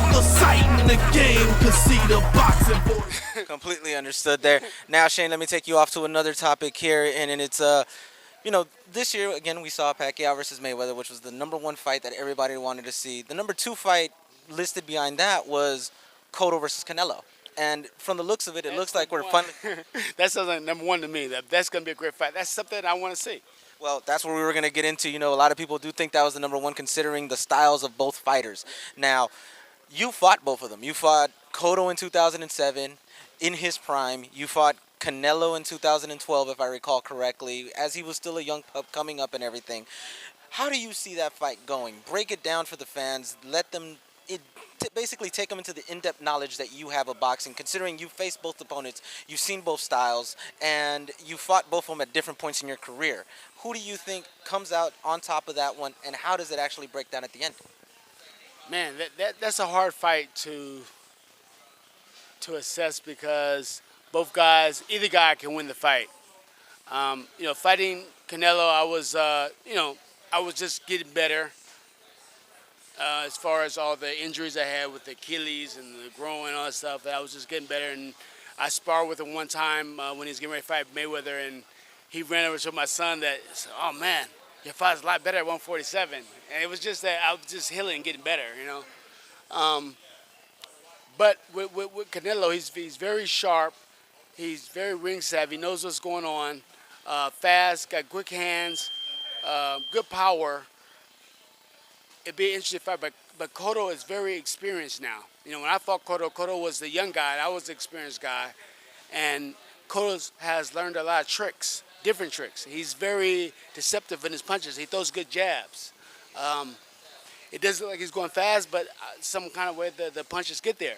another sight in the game, cause see the boxing voice. Completely understood there. Now, Shane, let me take you off to another topic here, and it's this year again we saw Pacquiao versus Mayweather, which was the number one fight that everybody wanted to see. The number two fight listed behind that was Cotto versus Canelo, and from the looks of it, it looks like we're finally. That sounds like number one to me. That's going to be a great fight. That's something I want to see. Well, that's what we were going to get into. A lot of people do think that was the number one considering the styles of both fighters. Now, you fought both of them. You fought Cotto in 2007 in his prime. You fought Canelo in 2012, if I recall correctly, as he was still a young pup coming up and everything. How do you see that fight going? Break it down for the fans. Let them basically take them into the in-depth knowledge that you have of boxing, considering you faced both opponents, you've seen both styles, and you fought both of them at different points in your career. Who do you think comes out on top of that one, and how does it actually break down at the end? Man, that's a hard fight to assess because both guys, either guy can win the fight. Fighting Canelo, I was just getting better as far as all the injuries I had with the Achilles and the groin and all that stuff. I was just getting better, and I sparred with him one time when he was getting ready to fight Mayweather, and he ran over to my son that said, "Oh man, your fight's a lot better at 147." And it was just that I was just healing and getting better, But with Canelo, he's very sharp. He's very ring savvy. He knows what's going on. Fast, got quick hands, good power. It'd be an interesting fight, but Cotto is very experienced now. When I fought Cotto was the young guy. I was the experienced guy. And Cotto has learned a lot of tricks, different tricks. He's very deceptive in his punches. He throws good jabs. It doesn't look like he's going fast, but some kind of way the punches get there.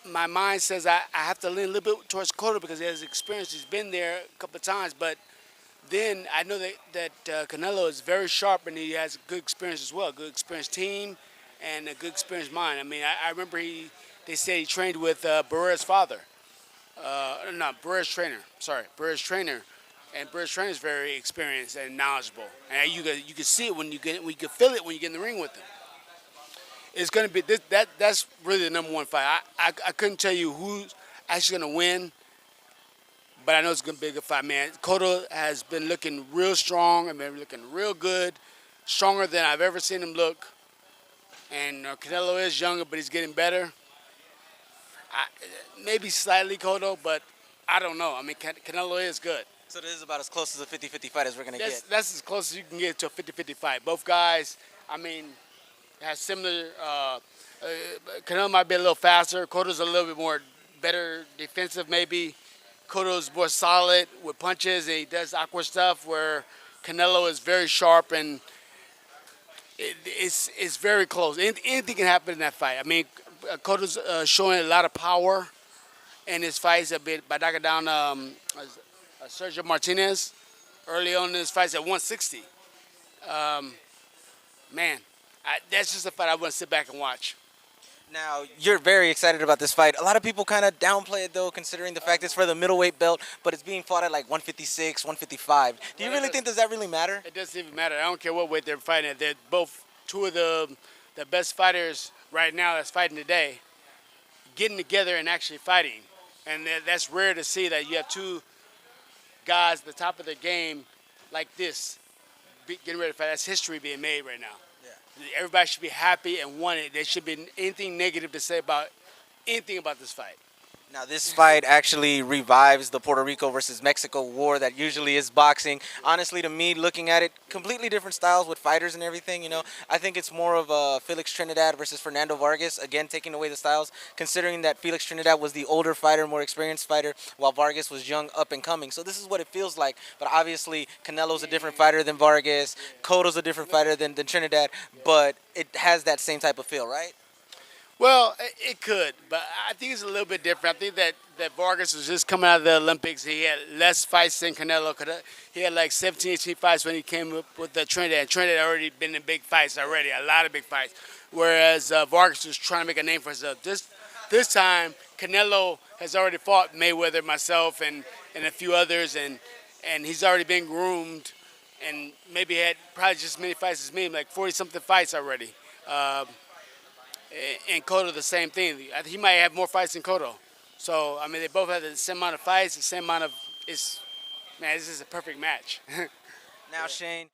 My mind says I have to lean a little bit towards Cotto because he has experience. He's been there a couple of times, but then I know that Canelo is very sharp and he has good experience as well, good experienced team and a good experienced mind. I mean, I remember they said he trained with Barrera's father. Barrera's trainer. Sorry, Barrera's trainer. And Barrera's trainer is very experienced and knowledgeable. And you can see it when you can feel it when you get in the ring with him. It's going to be that's really the number one fight. I couldn't tell you who's actually going to win, but I know it's going to be a good fight, man. Cotto has been looking real strong and been looking real good, stronger than I've ever seen him look. And Canelo is younger, but he's getting better. Maybe slightly Cotto, but I don't know. I mean, Canelo is good. So this is about as close as a 50-50 fight as we're going to get. That's as close as you can get to a 50-50 fight. Both guys, have similar. Canelo might be a little faster. Cotto's a little bit more better defensive, maybe. Cotto's more solid with punches, and he does awkward stuff. Where Canelo is very sharp, and it's very close. Anything can happen in that fight. I mean, Cotto's showing a lot of power in his fights a bit by knocking down Sergio Martinez early on in his fights at 160. That's just a fight I want to sit back and watch. Now, you're very excited about this fight. A lot of people kind of downplay it, though, considering the fact it's for the middleweight belt, but it's being fought at like 156, 155. Do you really think, does that really matter? It doesn't even matter. I don't care what weight they're fighting at. They're both two of the best fighters right now that's fighting today, getting together and actually fighting. And that's rare to see that you have two guys at the top of their game like this, getting ready to fight. That's history being made right now. Everybody should be happy and want it. There should be anything negative to say about anything about this fight. Now, this fight actually revives the Puerto Rico versus Mexico war that usually is boxing. Honestly, to me, looking at it, completely different styles with fighters and everything, I think it's more of a Felix Trinidad versus Fernando Vargas, again, taking away the styles, considering that Felix Trinidad was the older fighter, more experienced fighter, while Vargas was young, up and coming. So this is what it feels like. But obviously, Canelo's a different fighter than Vargas. Cotto's a different fighter than Trinidad. But it has that same type of feel, right? Well, it could, but I think it's a little bit different. I think that Vargas was just coming out of the Olympics. He had less fights than Canelo. He had like 17, 18 fights when he came up with the Trinidad. Trinidad had already been in big fights already, a lot of big fights, whereas Vargas was trying to make a name for himself. This time, Canelo has already fought Mayweather, myself, and a few others, and he's already been groomed and maybe had probably just as many fights as me, like 40-something fights already. And Cotto the same thing. I think he might have more fights than Cotto. So I mean, they both have the same amount of fights, the same amount of. Man, this is a perfect match. Now, Shane,